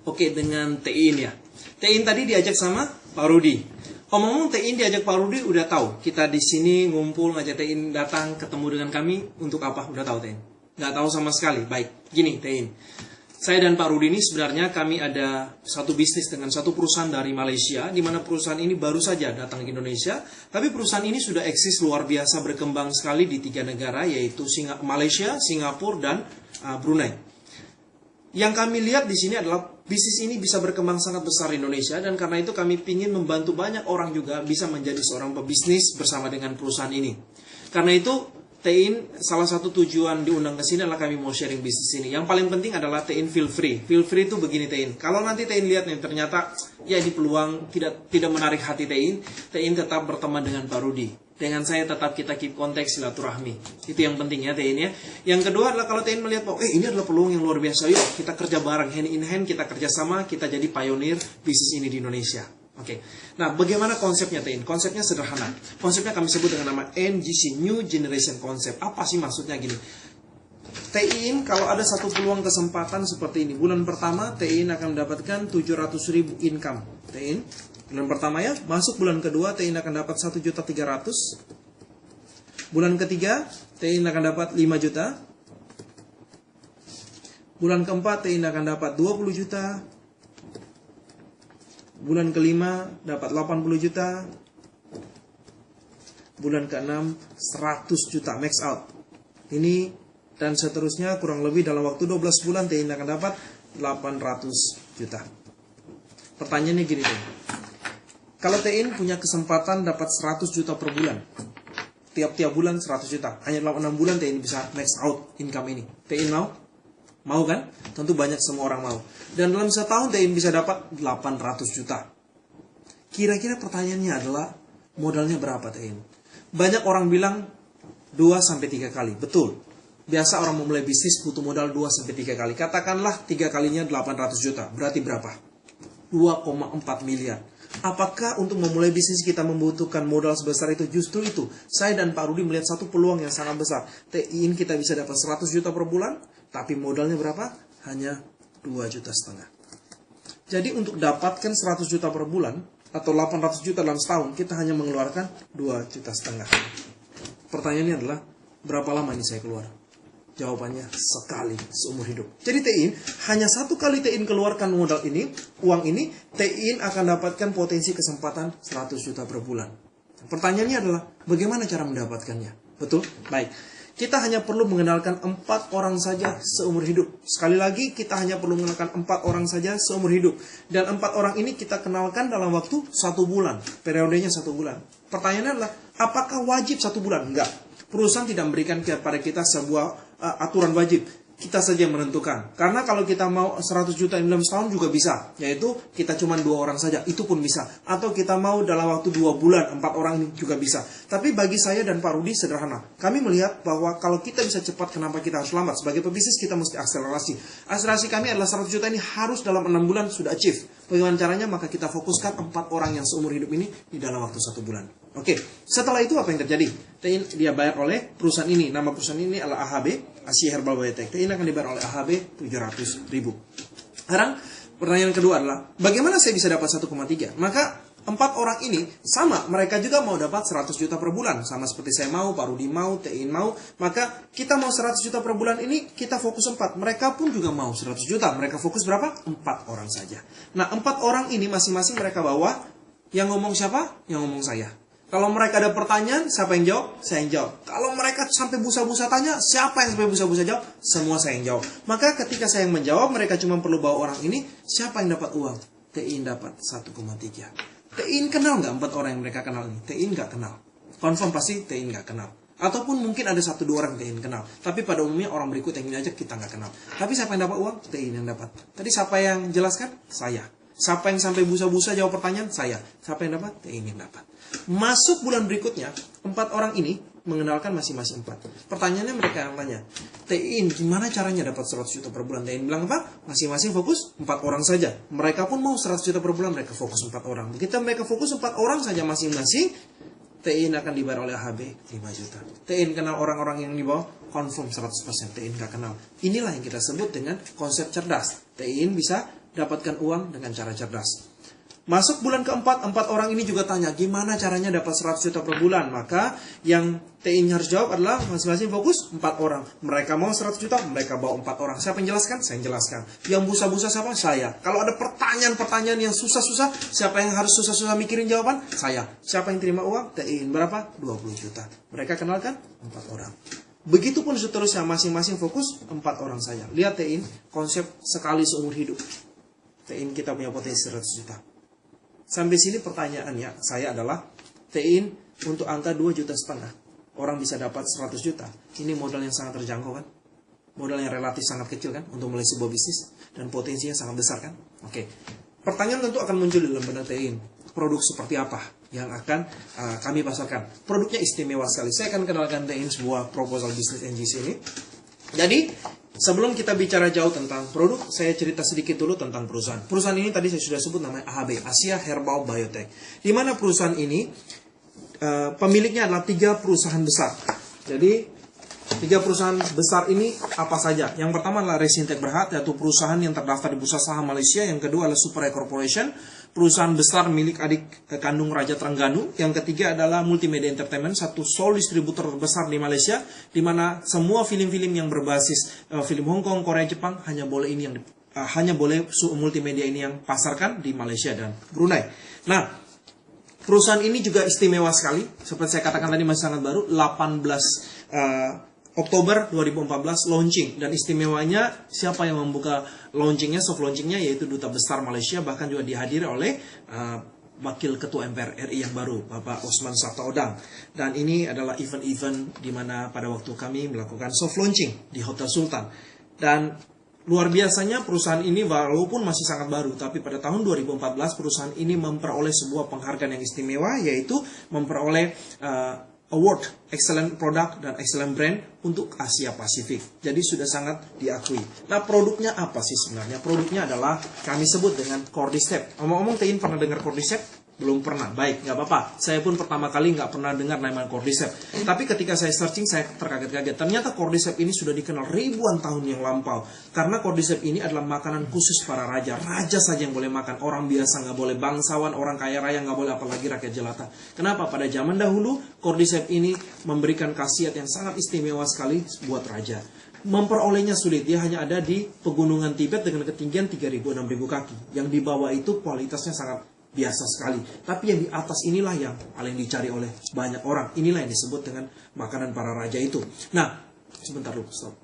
Oke, dengan TIN ya. TIN tadi diajak sama Pak Rudi. Omong-omong TIN diajak Pak Rudi udah tahu. Kita di sini ngumpul ngajak TIN datang ketemu dengan kami untuk apa? Udah tahu TIN? Nggak tahu sama sekali. Baik, gini TIN. Saya dan Pak Rudi ini sebenarnya kami ada satu bisnis dengan satu perusahaan dari Malaysia, di mana perusahaan ini baru saja datang ke Indonesia, tapi perusahaan ini sudah eksis luar biasa berkembang sekali di 3 negara, yaitu Malaysia, Singapura, dan Brunei. Yang kami lihat di sini adalah bisnis ini bisa berkembang sangat besar di Indonesia, dan karena itu kami ingin membantu banyak orang juga bisa menjadi seorang pebisnis bersama dengan perusahaan ini. Karena itu TIN salah satu tujuan diundang ke sini adalah kami mau sharing bisnis ini. Yang paling penting adalah TIN feel free. Feel free itu begini TIN. Kalau nanti TIN lihat nih ternyata ya ini peluang tidak menarik hati TIN tetap berteman dengan Pak Rudi. Dengan saya tetap kita keep konteks silaturahmi. Itu yang penting ya TIN ya. Yang kedua adalah kalau TIN melihat bahwa ini adalah peluang yang luar biasa. Yuk kita kerja bareng, hand in hand, kita kerjasama, kita jadi pionir bisnis ini di Indonesia. Oke. Nah, bagaimana konsepnya TIN? Konsepnya sederhana. Konsepnya kami sebut dengan nama NGC, New Generation Concept. Apa sih maksudnya gini? TIN kalau ada satu peluang kesempatan seperti ini. Bulan pertama TIN akan mendapatkan 700.000 income. TIN bulan pertama ya, masuk bulan kedua TIN akan dapat 1.300.000. Bulan ketiga TIN akan dapat 5 juta. Bulan keempat TIN akan dapat 20 juta. Bulan kelima dapat 80 juta. Bulan keenam 100 juta max out. Ini dan seterusnya kurang lebih dalam waktu 12 bulan TIN akan dapat 800 juta. Pertanyaannya gini nih. Kalau TIN punya kesempatan dapat 100 juta per bulan, tiap-tiap bulan 100 juta, hanya dalam 6 bulan TIN bisa max out income ini. TIN mau? Mau kan? Tentu banyak semua orang mau. Dan dalam setahun TIN bisa dapat 800 juta. Kira-kira pertanyaannya adalah modalnya berapa TIN? Banyak orang bilang 2-3 kali. Betul. Biasa orang memulai bisnis butuh modal 2-3 kali. Katakanlah 3 kalinya 800 juta. Berarti berapa? 2,4 miliar. Apakah untuk memulai bisnis kita membutuhkan modal sebesar itu? Justru itu. Saya dan Pak Rudi melihat satu peluang yang sangat besar. TIN kita bisa dapat 100 juta per bulan. Tapi modalnya berapa? Hanya 2,5 juta. Jadi untuk dapatkan 100 juta per bulan atau 800 juta dalam setahun, kita hanya mengeluarkan 2,5 juta. Pertanyaannya adalah, berapa lama ini saya keluar? Jawabannya sekali seumur hidup. Jadi TIN hanya satu kali TIN keluarkan modal ini, uang ini, TIN akan dapatkan potensi kesempatan 100 juta per bulan. Pertanyaannya adalah, bagaimana cara mendapatkannya? Betul? Baik. Kita hanya perlu mengenalkan 4 orang saja seumur hidup. Sekali lagi, kita hanya perlu mengenalkan 4 orang saja seumur hidup. Dan 4 orang ini kita kenalkan dalam waktu 1 bulan. Periodenya 1 bulan. Pertanyaannya adalah, apakah wajib 1 bulan? Enggak. Perusahaan tidak memberikan kepada kita sebuah aturan wajib. Kita saja yang menentukan. Karena kalau kita mau 100 juta dalam setahun juga bisa. Yaitu kita cuma 2 orang saja. Itu pun bisa. Atau kita mau dalam waktu 2 bulan, 4 orang ini juga bisa. Tapi bagi saya dan Pak Rudi sederhana. Kami melihat bahwa kalau kita bisa cepat, kenapa kita harus lambat? Sebagai pebisnis kita mesti akselerasi. Akselerasi kami adalah 100 juta ini harus dalam 6 bulan sudah achieve. Bagaimana caranya? Maka kita fokuskan 4 orang yang seumur hidup ini di dalam waktu 1 bulan. Oke, setelah itu apa yang terjadi? TIN dia bayar oleh perusahaan ini. Nama perusahaan ini adalah AHB, Asia Herbal Biotech. TIN akan dibayar oleh AHB 700.000. Sekarang pertanyaan kedua adalah, bagaimana saya bisa dapat 1,3? Maka 4 orang ini sama, mereka juga mau dapat 100 juta per bulan. Sama seperti saya mau, Pak Rudi mau, TIN mau. Maka kita mau 100 juta per bulan ini, kita fokus 4. Mereka pun juga mau 100 juta. Mereka fokus berapa? 4 orang saja. Nah, 4 orang ini masing-masing mereka bawa. Yang ngomong siapa? Yang ngomong saya. Kalau mereka ada pertanyaan, siapa yang jawab? Saya yang jawab. Kalau mereka sampai busa-busa tanya, siapa yang sampai busa-busa jawab? Semua saya yang jawab. Maka ketika saya yang menjawab, mereka cuma perlu bawa orang ini, siapa yang dapat uang? TIN dapat 1,3. TIN kenal nggak 4 orang yang mereka kenal ini? TIN nggak kenal. Confirm pasti TIN nggak kenal. Ataupun mungkin ada 1-2 orang TIN kenal. Tapi pada umumnya orang berikut yang ini aja kita nggak kenal. Tapi siapa yang dapat uang? TIN yang dapat. Tadi siapa yang jelaskan? Saya. Siapa yang sampai busa-busa jawab pertanyaan? Saya. Siapa yang dapat? TIN yang dapat. Masuk bulan berikutnya, 4 orang ini mengenalkan masing-masing 4. Pertanyaannya mereka yang tanya, TIN gimana caranya dapat 100 juta per bulan? TIN bilang apa? Masing-masing fokus 4 orang saja. Mereka pun mau 100 juta per bulan, mereka fokus 4 orang. Begitu mereka fokus 4 orang saja masing-masing, TIN akan dibayar oleh HB 5 juta. TIN kenal orang-orang yang di bawah, confirm 100%. TIN gak kenal. Inilah yang kita sebut dengan konsep cerdas. TIN bisa dapatkan uang dengan cara cerdas. Masuk bulan keempat, 4 orang ini juga tanya, gimana caranya dapat 100 juta per bulan? Maka yang TI harus jawab adalah masing-masing fokus 4 orang. Mereka mau 100 juta, mereka bawa 4 orang. Siapa yang jelaskan? Saya yang jelaskan. Yang busa-busa siapa? Saya. Kalau ada pertanyaan-pertanyaan yang susah-susah, siapa yang harus susah-susah mikirin jawaban? Saya. Siapa yang terima uang? TI berapa? 20 juta. Mereka kenalkan 4 orang. Begitupun seterusnya, masing-masing fokus 4 orang saya. Lihat TI, konsep sekali seumur hidup. TI kita punya potensi 100 juta. Sampai sini pertanyaannya saya adalah, TI untuk angka 2,5 juta orang bisa dapat 100 juta. Ini modal yang sangat terjangkau kan? Modal yang relatif sangat kecil kan untuk mulai sebuah bisnis, dan potensinya sangat besar kan? Oke. Pertanyaan tentu akan muncul dalam benak TI. Produk seperti apa yang akan kami pasarkan? Produknya istimewa sekali. Saya akan kenalkan TI sebuah proposal bisnis NGC ini. Jadi sebelum kita bicara jauh tentang produk, saya cerita sedikit dulu tentang perusahaan. Perusahaan ini tadi saya sudah sebut namanya AHB, Asia Herbal Biotech. Di mana perusahaan ini pemiliknya adalah 3 perusahaan besar. Jadi 3 perusahaan besar ini apa saja? Yang pertama adalah Resintech Berhad, yaitu perusahaan yang terdaftar di Bursa Saham Malaysia. Yang kedua adalah Super Corporation, perusahaan besar milik adik kandung Raja Terengganu. Yang ketiga adalah Multimedia Entertainment, satu sole distributor terbesar di Malaysia, di mana semua film-film yang berbasis film Hong Kong, Korea, Jepang hanya boleh Multimedia ini yang pasarkan di Malaysia dan Brunei. Nah, perusahaan ini juga istimewa sekali. Seperti saya katakan tadi, masih sangat baru, 18 Oktober 2014 launching, dan istimewanya siapa yang membuka launchingnya, soft launchingnya, yaitu Duta Besar Malaysia, bahkan juga dihadiri oleh Wakil Ketua MPR RI yang baru, Bapak Osman Sabtaodang. Dan ini adalah event-event di mana pada waktu kami melakukan soft launching di Hotel Sultan. Dan luar biasanya perusahaan ini walaupun masih sangat baru, tapi pada tahun 2014 perusahaan ini memperoleh sebuah penghargaan yang istimewa, yaitu memperoleh Award Excellent Product dan Excellent Brand untuk Asia Pasifik. Jadi sudah sangat diakui. Nah, produknya apa sih sebenarnya? Produknya adalah kami sebut dengan Cordyceps. Ngomong-ngomong, Tein pernah dengar Cordyceps? Belum pernah. Baik, nggak apa-apa. Saya pun pertama kali nggak pernah dengar nama Cordyceps. Tapi ketika saya searching, saya terkaget-kaget. Ternyata Cordyceps ini sudah dikenal ribuan tahun yang lampau. Karena Cordyceps ini adalah makanan khusus para raja. Raja saja yang boleh makan. Orang biasa nggak boleh, bangsawan, orang kaya raya nggak boleh, apalagi rakyat jelata. Kenapa? Pada zaman dahulu, Cordyceps ini memberikan khasiat yang sangat istimewa sekali buat raja. Memperolehnya sulit, dia hanya ada di pegunungan Tibet dengan ketinggian 3.000-6.000 kaki. Yang di bawah itu kualitasnya sangat biasa sekali. Tapi yang di atas inilah yang paling dicari oleh banyak orang. Inilah yang disebut dengan makanan para raja itu. Nah, sebentar dulu, stop.